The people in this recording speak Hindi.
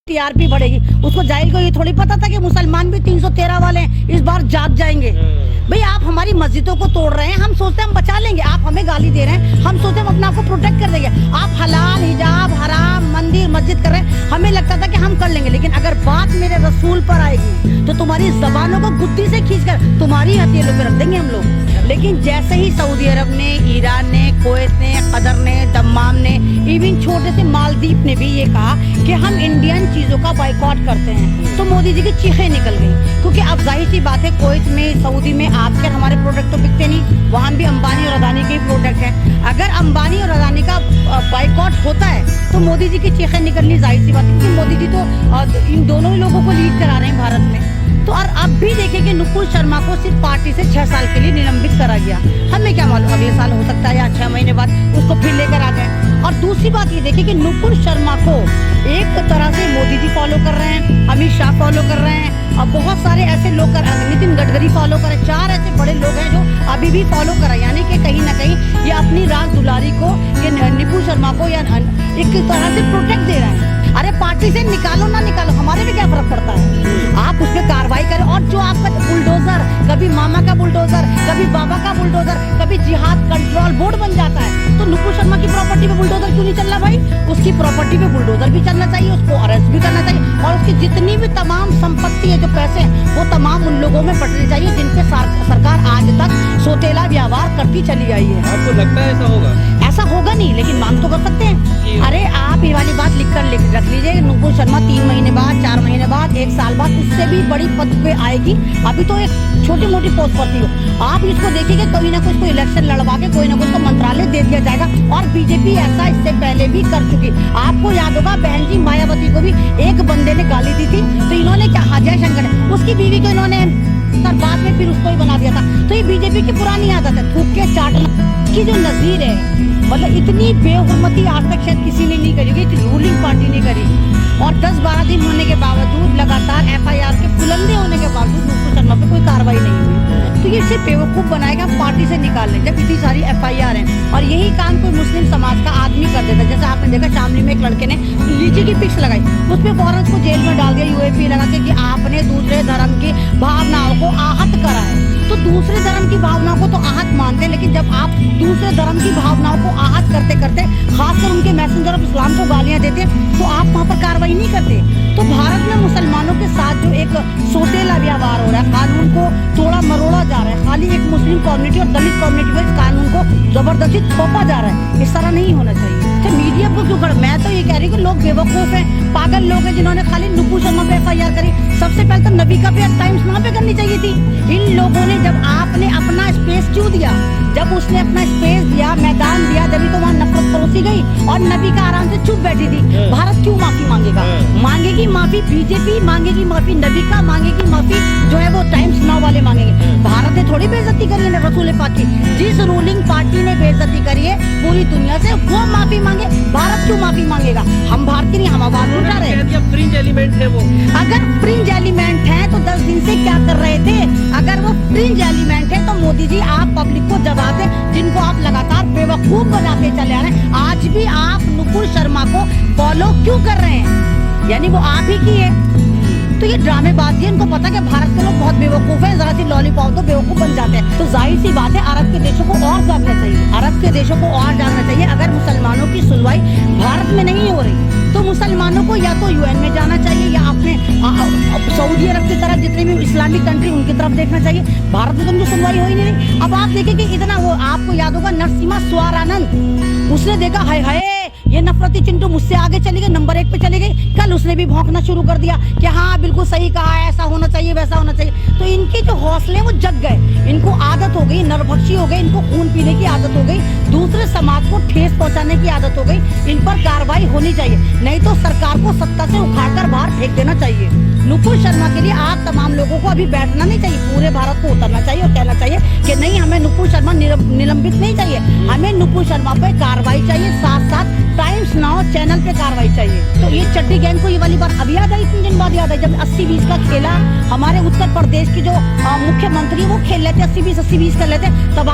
टीआरपी बढ़ेगी। उसको जाहिल को ये थोड़ी पता था कि मुसलमान भी 313 वाले हैं, इस बार जाग जाएंगे। भाई आप हमारी मस्जिदों को तोड़ रहे हैं, हम सोचते हैं हम बचा लेंगे, आप हमें गाली दे रहे हैं, हम सोचते हैं हम अपने आप को प्रोटेक्ट कर देंगे। आप हलाल हिजाब हराम मंदिर मस्जिद कर रहे हैं, हमें लगता था कि हम कर लेंगे, लेकिन अगर बात मेरे रसूल पर आएगी तो तुम्हारी जबानों को गुद्दी से खींचकर तुम्हारी हथेलियों पे रख देंगे हम लोग। लेकिन जैसे ही सऊदी अरब ने, ईरान ने, कुवैत ने, कतर ने, दम्माम ने, इवन छोटे से मालदीव ने भी ये कहा कि हम इंडियन चीजों का बाइकॉट करते हैं, तो मोदी जी की चीखें निकल गई। क्योंकि अब जाहिर सी बात है, कुवैत में, सऊदी में आपके हमारे प्रोडक्ट तो बिकते नहीं, वहाँ भी अंबानी और अदानी के प्रोडक्ट हैं। अगर अंबानी और अदानी का बाइकॉट होता है तो मोदी जी की चीखें निकलनी जाहिर सी बात है, क्योंकि मोदी जी तो इन दोनों ही लोगों को लीड करा रहे हैं भारत में। तो और अब भी देखें कि नुपुर शर्मा को सिर्फ पार्टी से 6 साल के लिए निलंबित करा गया। हमें क्या मालूम अगले साल हो सकता है या 6 महीने बाद उसको फिर लेकर आ जाए। और दूसरी बात ये देखिए कि नुपुर शर्मा को एक तरह से मोदी जी फॉलो कर रहे हैं, अमित शाह फॉलो कर रहे हैं, और बहुत सारे ऐसे लोग नितिन गडकरी फॉलो कर रहे हैं। 4 ऐसे बड़े लोग हैं जो अभी भी फॉलो कर रहे हैं, यानी कि कहीं ना कहीं ये अपनी राज दुलारी को, ये नुपुर शर्मा को या एक तरह से प्रोटेक्ट दे रहे हैं। अरे पार्टी से निकालो ना निकालो, हमारे में क्या फर्क पड़ता है, आप उस पर कार्रवाई करें। और जो आपका बुलडोजर, कभी मामा का बुलडोजर, कभी बाबा का बुलडोजर, कभी जिहाद कंट्रोल बोर्ड बन जाता है, तो नुपुर शर्मा की प्रॉपर्टी पे बुलडोजर क्यों नहीं चल रहा भाई? उसकी प्रॉपर्टी पे बुलडोजर भी चलना चाहिए, उसको अरेस्ट भी करना चाहिए, और उसकी जितनी भी तमाम संपत्ति है, जो पैसे हैं, वो तमाम उन लोगों में बंटने चाहिए जिनपे सरकार आज तक सोतेला व्यवहार करती चली आई है। आपको लगता है ऐसा होगा? ऐसा होगा नहीं, लेकिन मांग तो कर सकते हैं। अरे आप ये वाली बात लिख रख लीजिए, नुपुर शर्मा 3 महीने बाद, 4 महीने बाद, 1 साल बाद उससे भी बड़ी पद पे आएगी। अभी तो एक छोटी मोटी पोस्ट पर थी वो। आप इसको देखिए, कोई ना कोई इलेक्शन लड़वा के कोई ना कोई मंत्रालय दे दिया जाएगा। और बीजेपी ऐसा इससे पहले भी कर चुकी। आपको याद होगा बहन जी मायावती को भी एक बंदे ने गाली दी थी, तो इन्होंने क्या, अजय शंकर, उसकी बीवी को इन्होंने बाद में फिर उसको ही बना दिया था। तो ये बीजेपी की पुरानी आदत है, थूक के चाटना की जो नजीर है, मतलब इतनी बेहुरमती आज तक शायद किसी ने नहीं करी, रूलिंग पार्टी ने करी। और 10-12 दिन होने के बावजूद, लगातार FIR के बुलंदे होने के बावजूद नुपुर शर्मा पे कोई कार्रवाई नहीं हुई। तो ये सिर्फ बेवकूफ बनाएगा पार्टी से निकालने, जब इतनी सारी FIR है। और यही काम कोई मुस्लिम समाज का आदमी कर देता। जैसे आपने देखा शामली में एक लड़के ने लीची की पिक्स लगाई, उस पर फौरन को जेल में डाल दिया UAP लगा के कि आपने दूसरे धर्म की भावनाओं को आहत करा है। तो दूसरे धर्म की भावनाओं को तो आहत मानते हैं, लेकिन जब आप दूसरे धर्म की भावनाओं को आहत करते करते खासकर उनके मैसेंजर ऑफ इस्लाम को गालियां देते, तो आप वहाँ पर कार्रवाई नहीं करते। तो भारत में मुसलमानों के साथ जो एक सोतेला व्यवहार हो रहा है, कानून को तोड़ा मरोड़ा जा रहा है, खाली एक मुस्लिम कम्युनिटी और दलित कम्युनिटी को इस कानून को जबरदस्ती थोपा जा रहा है, इस तरह नहीं होना चाहिए। तो मीडिया को क्यों कर, मैं तो ये कह रही हूँ कि लोग बेवकूफ हैं, पागल लोग हैं, जिन्होंने खाली नुपुर शर्मा पे FIR करी। सबसे पहले तो नबी का भी टाइम्स वहाँ पे करनी चाहिए थी। इन लोगों ने, जब आपने अपना स्पेस क्यों दिया, जब उसने अपना स्पेस दिया, मैदान दिया, जब तो वहाँ नफरत परोसी गई और नबी का आराम से चुप बैठी थी। भारत क्यों माफी मांगेगा? मांगेगी माफी बीजेपी, मांगेगी माफी नबी का, मांगेगी माफी जो है वो टाइम्स नाउ वाले मांगेंगे। भारत ने थोड़ी बेइज्जती करी है रसूल पाक की। जिस रूलिंग पार्टी ने बेइज्जती करी है पूरी दुनिया से, वो माफी मांगे। भारत क्यों माफी मांगेगा? हम भारतीय नहीं, हम आवाज उठा रहे हैं। फ्रिंज एलिमेंट है वो। अगर फ्रिंज एलिमेंट है तो 10 दिन से क्या कर रहे थे? अगर वो फ्रिंज एलिमेंट है तो मोदी जी आप पब्लिक को जवाब दें, जिनको आप लगातार बेवकूफ बनाते चले आ रहे हैं। आज भी आप नुपुर शर्मा को फॉलो क्यों कर रहे हैं? यानी वो आप ही की है। तो ये ड्रामेबाजी है, इनको पता है कि भारत के लोग बहुत बेवकूफ हैं, जरा सी लॉलीपॉप तो बेवकूफ बन जाते हैं। तो जाहिर सी बात है अरब के देशों को और जागना चाहिए, अरब के देशों को और जागना चाहिए। अगर मुसलमानों की सुनवाई भारत में नहीं हो रही तो मुसलमानों को या तो UN में जाना चाहिए, या अपने सऊदी अरब की तरफ, जितने भी इस्लामिक कंट्री उनकी तरफ देखना चाहिए। भारत में तो उनकी सुनवाई हो ही नहीं। अब आप देखें कि इतना, वो आपको याद होगा नरसिम्हा स्वारानंद, उसने देखा हाय हाय ये नफरती चिंटू मुझसे आगे चली गई, नंबर 1 पे चली गई। कल उसने भी भौंकना शुरू कर दिया कि हाँ बिल्कुल सही कहा, ऐसा होना चाहिए, वैसा होना चाहिए। तो इनके जो हौसले वो जग गए, इनको आदत हो गई, नरभक्षी हो गई, इनको खून पीने की आदत हो गई, दूसरे समाज को ठेस पहुंचाने की आदत हो गई। इन पर कार्रवाई होनी चाहिए, नहीं तो सरकार को सत्ता से उखाड़कर बाहर फेंक देना चाहिए। नुपुर शर्मा के लिए आप तमाम लोगों को अभी बैठना नहीं चाहिए, पूरे भारत को उतरना चाहिए और कहना चाहिए कि नहीं, हमें नुपुर शर्मा निलंबित नहीं चाहिए, हमें नुपुर शर्मा पे कार्रवाई चाहिए, साथ साथ टाइम्स नाउ चैनल पे कार्रवाई चाहिए। तो ये चड्डी गैंग को ये वाली बात अभी याद आई, इतने दिन बाद याद आई, जब 80-20 का खेला हमारे उत्तर प्रदेश की जो मुख्यमंत्री वो खेल लेते 80-20 कर लेते, तब